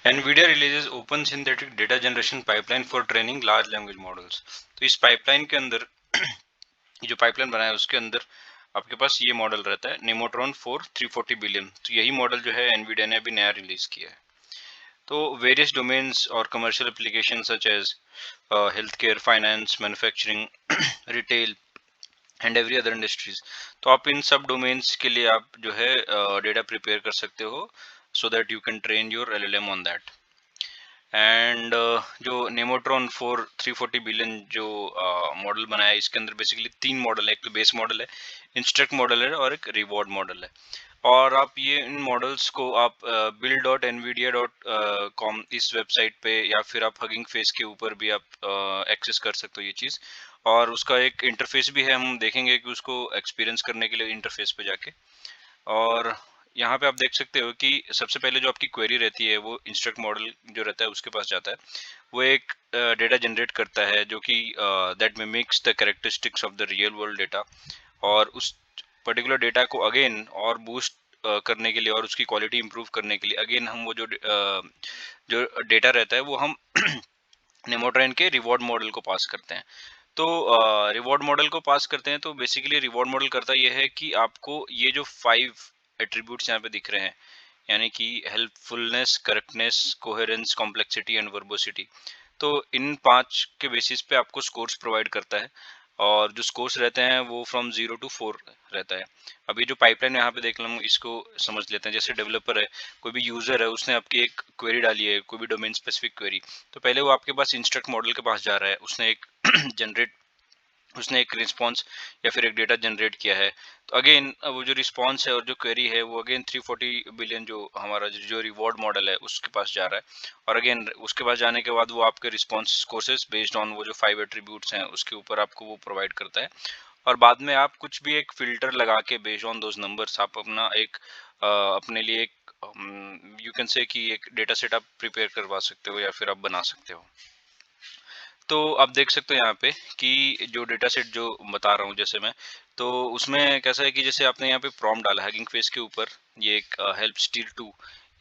NVIDIA releases open synthetic data generation pipeline for training large language models। तो इस pipeline के अंदर जो पाइपलाइन बनाया है उसके अंदर आपके पास ये मॉडल रहता है नेमोट्रॉन 4 340 बिलियन। तो यही मॉडल जो है NVIDIA ने अभी नया रिलीज किया है। तो वेरियस डोमेन्स और commercial application such as health care, finance, manufacturing, retail and every other industries. तो आप इन सब डोमेन्स के लिए आप जो है डेटा प्रिपेयर कर सकते हो so that you can train your LLM on that. And जो नेमोट्रॉन 4 340 बिलियन जो मॉडल बनाया है इसके अंदर बेसिकली तीन मॉडल है। एक तो बेस मॉडल है, इंस्ट्रक्ट मॉडल है और एक रिवॉर्ड मॉडल है। और आप ये इन मॉडल्स को आप build.nvidia.com इस वेबसाइट पे या फिर आप हगिंग फेस के ऊपर भी आप एक्सेस कर सकते हो ये चीज़। और उसका एक इंटरफेस भी है, हम देखेंगे कि उसको एक्सपीरियंस करने के लिए इंटरफेस पे जाके। और यहाँ पे आप देख सकते हो कि सबसे पहले जो आपकी क्वेरी रहती है वो इंस्ट्रक्ट मॉडल जो रहता है उसके पास जाता है। वो एक डेटा जनरेट करता है जो कि that mimics the characteristics of the real world data. और उस पर्टिकुलर डेटा को अगेन और बूस्ट करने के लिए और उसकी क्वालिटी इंप्रूव करने के लिए अगेन हम वो जो डेटा रहता है वो हम नेमोट्रेन के रिवॉर्ड मॉडल को पास करते हैं। तो रिवॉर्ड मॉडल को पास करते हैं तो बेसिकली रिवॉर्ड मॉडल करता ये है कि आपको ये जो 5 एट्रीब्यूट्स यहाँ पे दिख रहे हैं, यानी कि helpfulness, correctness, coherence, complexity and verbosity. तो इन 5 के बेसिस पे आपको स्कोर्स प्रोवाइड करता है। और जो स्कोर्स रहते हैं वो फ्रॉम 0 to 4 रहता है। अब ये जो पाइपलाइन यहाँ पे देख लो, इसको समझ लेते हैं। जैसे डेवलपर है, कोई भी यूजर है, उसने आपकी एक क्वेरी डाली है, कोई भी डोमेन स्पेसिफिक क्वेरी। तो पहले वो आपके पास इंस्ट्रक्ट मॉडल के पास जा रहा है, उसने एक जनरेट उसने एक रिस्पॉन्स या फिर एक डेटा जनरेट किया है। तो अगेन वो जो रिस्पॉन्स है और जो क्वेरी है वो अगेन 340 बिलियन जो हमारा जो रिवॉर्ड मॉडल है उसके पास जा रहा है। और अगेन उसके पास जाने के बाद वो आपके रिस्पॉन्स कोर्सेज बेस्ड ऑन वो जो 5 एट्रीब्यूट्स हैं उसके ऊपर आपको वो प्रोवाइड करता है। और बाद में आप कुछ भी एक फिल्टर लगा के बेस्ड ऑन दोज नंबर्स आप अपना एक अपने लिए एक यू कैन से कि एक डेटा सेट आप प्रिपेयर करवा सकते हो या फिर आप बना सकते हो। तो आप देख सकते हो यहाँ पे कि जो डेटा सेट जो बता रहा हूँ जैसे मैं, तो उसमें कैसा है कि जैसे आपने यहाँ पे प्रॉम्प्ट डाला हगिंग फेस के ऊपर, ये एक हेल्प स्टीर 2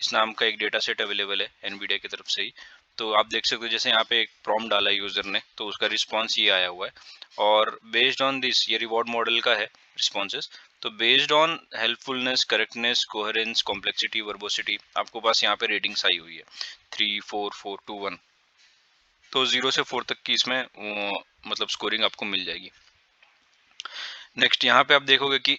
इस नाम का एक डेटा सेट अवेलेबल है एनवीडिया की तरफ से ही। तो आप देख सकते हो जैसे यहाँ पे एक प्रॉम्प्ट डाला यूजर ने तो उसका रिस्पॉन्स ये आया हुआ है। और बेस्ड ऑन दिस ये रिवॉर्ड मॉडल का है रिस्पॉन्सेस। तो based on helpfulness, correctness, coherence, complexity, verbosity आपको पास यहाँ पे रेटिंग्स आई हुई है 3 4 4 2 1। तो 0 से 4 तक की इसमें मतलब स्कोरिंग आपको मिल जाएगी। नेक्स्ट यहाँ पे आप देखोगे कि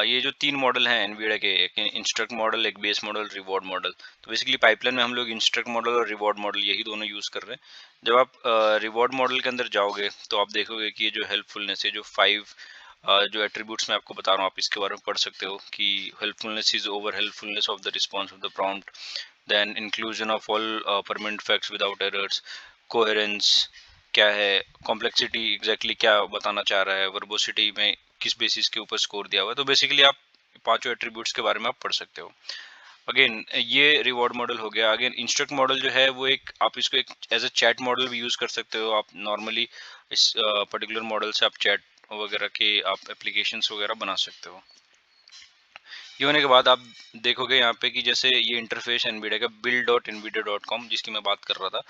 ये जो तीन मॉडल हैं एनवीडिया के, एक इंस्ट्रक्ट मॉडल, एक बेस मॉडल, रिवॉर्ड मॉडल। तो बेसिकली पाइपलाइन में हम लोग इंस्ट्रक्ट मॉडल और रिवॉर्ड मॉडल यही दोनों यूज़ कर रहे हैं। जब आप रिवॉर्ड मॉडल के अंदर जाओगे तो आप देखोगे कि ये जो हेल्पफुलनेस है, जो 5 जो एट्रीब्यूट्स मैं आपको बता रहा हूँ आप इसके बारे में पढ़ सकते हो कि helpfulness is over helpfulness of the response of the prompt, then inclusion of all permanent facts without errors, coherence क्या है, कॉम्प्लेक्सिटी एग्जैक्टली क्या बताना चाह रहा है, वर्बोसिटी में किस बेसिस के ऊपर स्कोर दिया हुआ है। तो बेसिकली आप पांचों एट्रीब्यूट्स के बारे में आप पढ़ सकते हो। अगेन ये रिवॉर्ड मॉडल हो गया। अगेन इंस्ट्रक्ट मॉडल जो है वो एक आप इसको एक एज अ चैट मॉडल भी यूज कर सकते हो। आप नॉर्मली इस पर्टिकुलर मॉडल से आप चैट वगैरह के आप एप्लीकेशंस वगैरह बना सकते हो। ये होने के बाद आप देखोगे यहाँ पे कि जैसे ये इंटरफेस एनवीडिया का build.nvidia.com जिसकी मैं बात कर रहा था,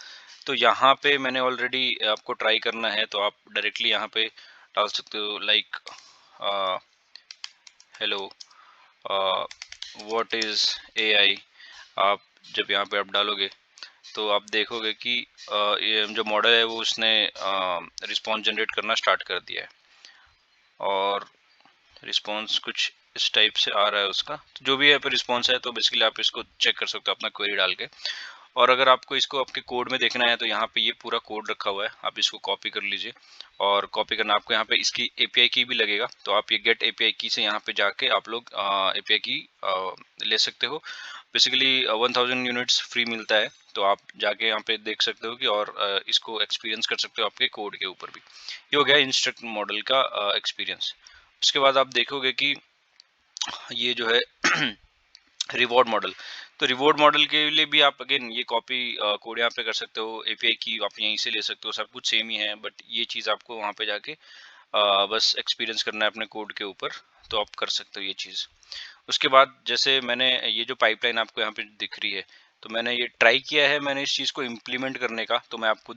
तो यहाँ पे मैंने ऑलरेडी आपको ट्राई करना है तो आप डायरेक्टली यहाँ पे डाल सकते हो like hello what is AI. आप जब यहाँ पे आप डालोगे तो आप देखोगे कि ये जो मॉडल है वो उसने रिस्पॉन्स जनरेट करना स्टार्ट कर दिया है। और रिस्पॉन्स कुछ इस टाइप से आ रहा है उसका, तो जो भी यहाँ पे रिस्पॉन्स है तो बेसिकली आप इसको चेक कर सकते हो अपना क्वेरी डाल के। और अगर आपको इसको आपके कोड में देखना है तो यहाँ पे ये पूरा कोड रखा हुआ है, आप इसको कॉपी कर लीजिए। और कॉपी करना आपको यहाँ पे इसकी एपीआई की भी लगेगा, तो आप ये गेट एपीआई की से यहाँ पे जाके आप लोग एपीआई की ले सकते हो। बेसिकली 1000 यूनिट्स फ्री मिलता है, तो आप जाके यहाँ पे देख सकते हो कि और इसको एक्सपीरियंस कर सकते हो आपके कोड के ऊपर भी। ये हो गया इंस्ट्रक्ट मॉडल का एक्सपीरियंस। उसके बाद आप देखोगे कि ये जो है रिवॉर्ड मॉडल, तो रिवॉर्ड मॉडल के लिए भी आप अगेन ये कॉपी कोड यहाँ पे कर सकते हो, एपीआई की आप यहीं से ले सकते हो, सब कुछ सेम ही है। बट ये चीज़ आपको वहाँ पे जाके बस एक्सपीरियंस करना है अपने कोड के ऊपर, तो आप कर सकते हो ये चीज़। उसके बाद जैसे मैंने ये जो पाइपलाइन आपको यहाँ पे दिख रही है, तो मैंने ये ट्राई किया है, मैंने इस चीज़ को इम्प्लीमेंट करने का, तो मैं आपको